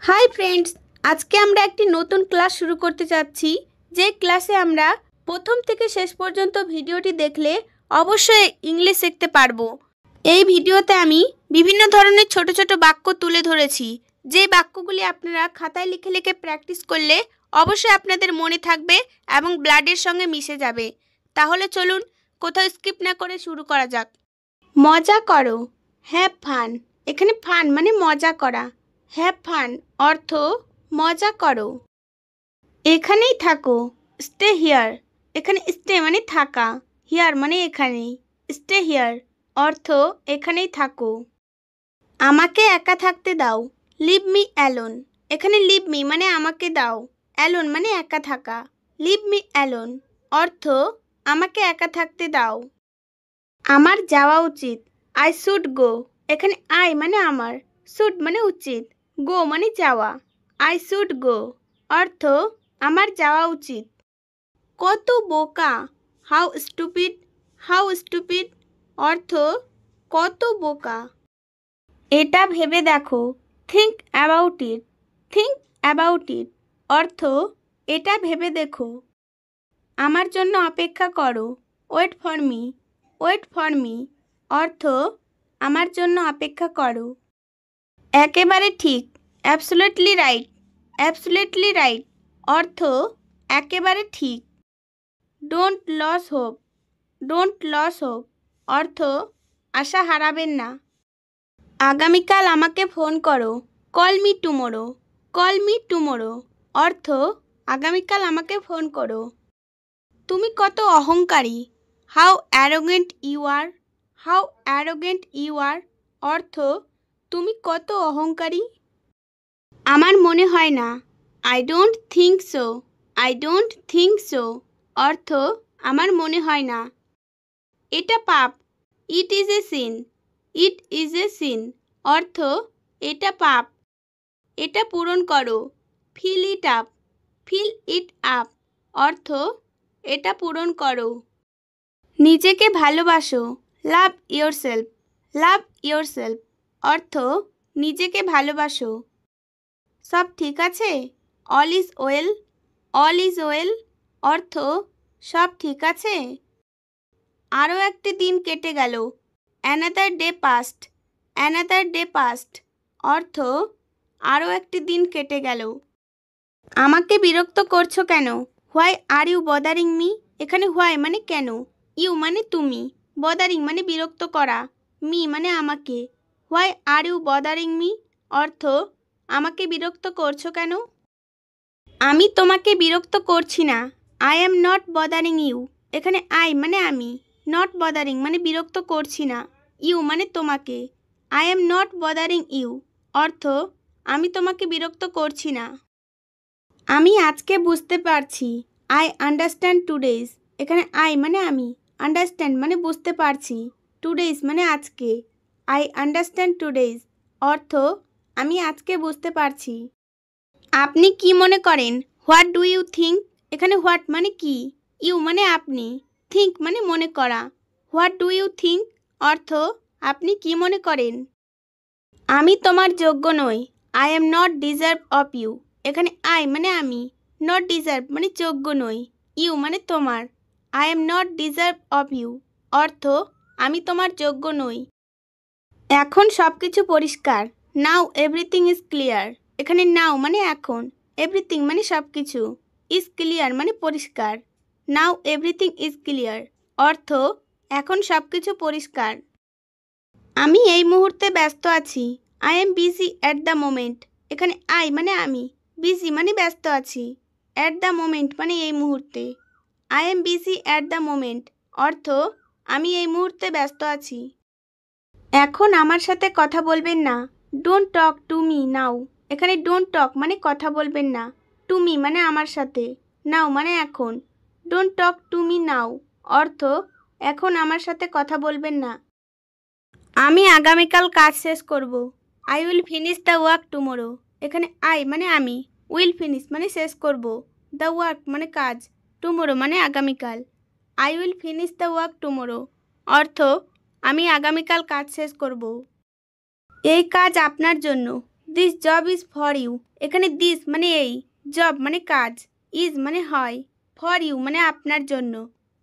Hi friends, आज के আমরা একটি নতুন ক্লাস শুরু করতে যাচ্ছি। যে ক্লাসে আমরা প্রথম থেকে শেষ পর্যন্ত ভিডিওটি দেখলে অবশ্যই ইংলিশ শিখতে পারবো। এই ভিডিওতে আমি বিভিন্ন ধরনের ছোট ছোট বাক্য তুলে ধরেছি। যে বাক্যগুলি আপনারা খাতায় লিখে লিখে প্র্যাকটিস করলে অবশ্যই আপনাদের মনে থাকবে এবং ব্লাডের সঙ্গে মিশে যাবে। তাহলে চলুন কোথাও স্কিপ না করে শুরু করা যাক। মজা করো, হ্যাভ ফান। এখানে ফান মানে মজা করা। হ্যাভ ফান অর্থ মজা করো। এখানেই থাকো, স্টে হিয়ার। এখানে স্টে মানে থাকা, হিয়ার মানে এখানে। স্টে হিয়ার অর্থ এখানেই থাকো। আমাকে একা থাকতে দাও, লিভ মি অ্যালোন। এখানে লিভ মি মানে আমাকে দাও, অ্যালোন মানে একা থাকা। লিভ মি অ্যালোন অর্থ আমাকে একা থাকতে দাও। আমার যাওয়া উচিত, আই শুড গো। এখানে আই মানে আমার, শুড মানে উচিত, গো মানে যাওয়া। আই শুড গো অর্থ আমার যাওয়া উচিত। কত বোকা, হাউ স্টুপিড। হাউ স্টুপিড অর্থ কত বোকা। এটা ভেবে দেখো, think about it. Think about it অর্থ এটা ভেবে দেখো। আমার জন্য অপেক্ষা করো, wait for me. Wait for me অর্থ আমার জন্য অপেক্ষা করো। একেবারে ঠিক, অ্যাবসোলিউটলি রাইট। অ্যাবসোলিউটলি রাইট অর্থ একেবারে ঠিক। Don't lose hope. Don't lose hope অর্থ আশা হারাবেন না। আগামীকাল আমাকে ফোন করো, call me tomorrow. Call me tomorrow অর্থ আগামীকাল আমাকে ফোন করো। তুমি কত অহংকারী, how arrogant you are. How arrogant you are অর্থ তুমি কত অহংকারী। আমার মনে হয় না, I don't think so. I don't think so অর্থ আমার মনে হয় না। এটা পাপ, it is a sin. It is a scene অর্থ এটা পাপ। এটা পূরণ করো, fill it up. Fill it up অর্থ এটা পূরণ করো। নিজেকে ভালোবাসো, লাভ ইয়োরসেলফ। লাভ ইয়োরসেলফ অর্থ নিজেকে ভালোবাসো। সব ঠিক আছে, all is well. All is well অর্থ সব ঠিক আছে। আরও একটি দিন কেটে গেল, another day past. Another day past অর্থ আরও একটি দিন কেটে গেল। আমাকে বিরক্ত করছো কেন, why are you bothering me. এখানে হোয়াই মানে কেন, ইউ মানে তুমি, বদারিং মানে বিরক্ত করা, মি মানে আমাকে। Why are you bothering me অর্থ আমাকে বিরক্ত করছো কেন। আমি তোমাকে বিরক্ত করছি না, I am not bothering you. এখানে আই মানে আমি, নট বদারিং মানে বিরক্ত করছি না, ইউ মানে তোমাকে। I am not bothering you অর্থ আমি তোমাকে বিরক্ত করছি না। আমি আজকে বুঝতে পারছি, আই আন্ডারস্ট্যান্ড টুডেজ। এখানে আই মানে আমি, আন্ডারস্ট্যান্ড মানে বুঝতে পারছি, টুডেজ মানে আজকে। আই আন্ডারস্ট্যান্ড টুডেজ অর্থ আমি আজকে বুঝতে পারছি। আপনি কি মনে করেন, হোয়াট ডু ইউ থিঙ্ক। এখানে হোয়াট মানে কি, ইউ মানে আপনি, থিঙ্ক মানে মনে করা। হোয়াট ডু ইউ থিঙ্ক অর্থ আপনি কি মনে করেন। আমি তোমার যোগ্য নই, I am not deserve of you. এখানে আই মানে আমি, নট ডিজার্ভ মানে যোগ্য নই, ইউ মানে তোমার। I am not deserve of you অর্থ আমি তোমার যোগ্য নই। এখন সব কিছু পরিষ্কার, নাও এভরিথিং ইজ ক্লিয়ার। এখানে নাও মানে এখন, এভরিথিং মানে সব কিছু, ইজ ক্লিয়ার মানে পরিষ্কার। নাও এভরিথিং ইজ ক্লিয়ার অর্থ এখন সব কিছু পরিষ্কার। আমি এই মুহূর্তে ব্যস্ত আছি, I am busy at the moment. এখানে আই মানে আমি, বিজি মানে ব্যস্ত আছি, অ্যাট দ্য মোমেন্ট মানে এই মুহূর্তে। I am busy at the moment অর্থ আমি এই মুহূর্তে ব্যস্ত আছি। এখন আমার সাথে কথা বলবেন না, don't talk to me now. এখানে ডোন্ট টক মানে কথা বলবেন না, টু মি মানে আমার সাথে, নাও মানে এখন। Don't talk to me now অর্থ এখন আমার সাথে কথা বলবেন না। আমি আগামীকাল কাজ শেষ করব, I will finish the work tomorrow. এখানে আই মানে আমি, উইল ফিনিশ মানে শেষ করব, দ্য ওয়ার্ক মানে কাজ, টুমোরো মানে আগামীকাল। I will finish the work tomorrow অর্থ আমি আগামীকাল কাজ শেষ করব। এই কাজ আপনার জন্য, this job is for you. এখানে দিস মানে এই, জব মানে কাজ, ইজ মানে হয়, ফর ইউ মানে আপনার জন্য।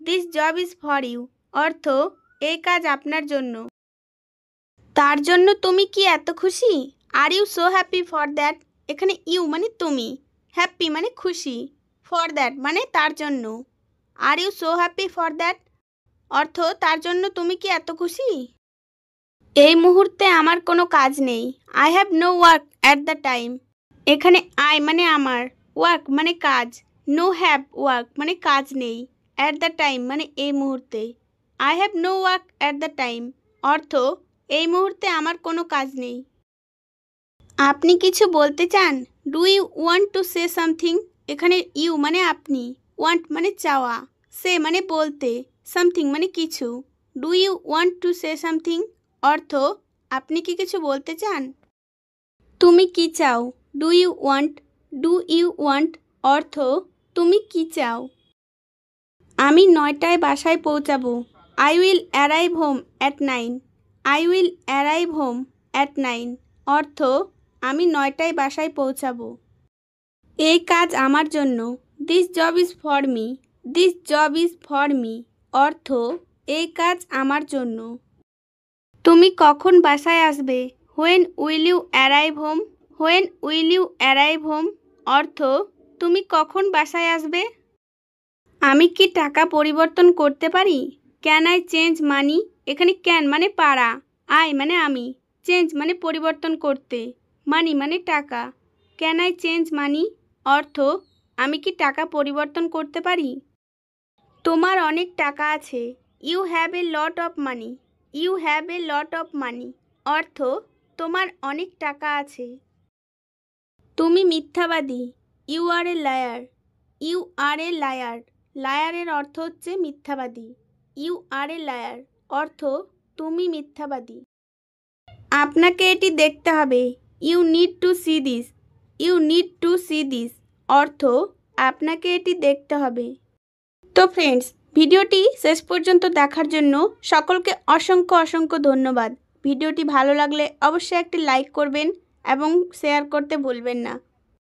This job is for you অর্থ এই কাজ আপনার জন্য। তার জন্য তুমি কি এত খুশি? Are you so happy for that. এখানে ইউ মানে তুমি, হ্যাপি মানে খুশি, ফর দ্যাট মানে তার জন্য। Are you so happy for that অর্থ তার জন্য তুমি কি এত খুশি? এই মুহূর্তে আমার কোনো কাজ নেই। I have no work at the time. এখানে আই মানে আমার, ওয়ার্ক মানে কাজ, নো হ্যাভ ওয়ার্ক মানে কাজ নেই, অ্যাট দ্য টাইম মানে এই মুহূর্তে। I have no work at the time অর্থ এই মুহূর্তে আমার কোনো কাজ নেই। আপনি কিছু বলতে চান? Do you want to say something. এখানে ইউ মানে আপনি, ওয়ান্ট মানে চাওয়া, সে মানে বলতে, সামথিং মানে কিছু। Do you want to say something অর্থ আপনি কি কিছু বলতে চান? তুমি কি চাও? Do you want. Do you want অর্থ তুমি কি চাও। আমি 9টায় বাসায় পৌঁছাবো। I will arrive home at 9। I will arrive home at 9 অর্থ আমি 9টায় বাসায় পৌঁছাবো। এই কাজ আমার জন্য। This job is for me. This job is for me অর্থ এই কাজ আমার জন্য। তুমি কখন বাসায় আসবে? When will you arrive home. When will you arrive home অর্থ তুমি কখন বাসায় আসবে। আমি কি টাকা পরিবর্তন করতে পারি? ক্যান আই চেঞ্জ মানি। এখানে ক্যান মানে পারা, আই মানে আমি, চেঞ্জ মানে পরিবর্তন করতে, মানি মানে টাকা। ক্যান আই চেঞ্জ মানি অর্থ আমি কি টাকা পরিবর্তন করতে পারি। তোমার অনেক টাকা আছে। You have a lot of money. You have a lot of money অর্থ তোমার অনেক টাকা আছে। তুমি মিথ্যাবাদী। You are a liar. You are a liar. লায়ারের অর্থ হচ্ছে মিথ্যাবাদী। ইউ আর এ লায়ার অর্থ তুমি মিথ্যাবাদী। আপনাকে এটি দেখতে হবে। You need to see this. You need to see this অর্থ আপনাকে এটি দেখতে হবে। তো ফ্রেন্ডস, ভিডিওটি শেষ পর্যন্ত দেখার জন্য সকলকে অসংখ্য অসংখ্য ধন্যবাদ। ভিডিওটি ভালো লাগলে অবশ্যই একটি লাইক করবেন এবং শেয়ার করতে ভুলবেন না।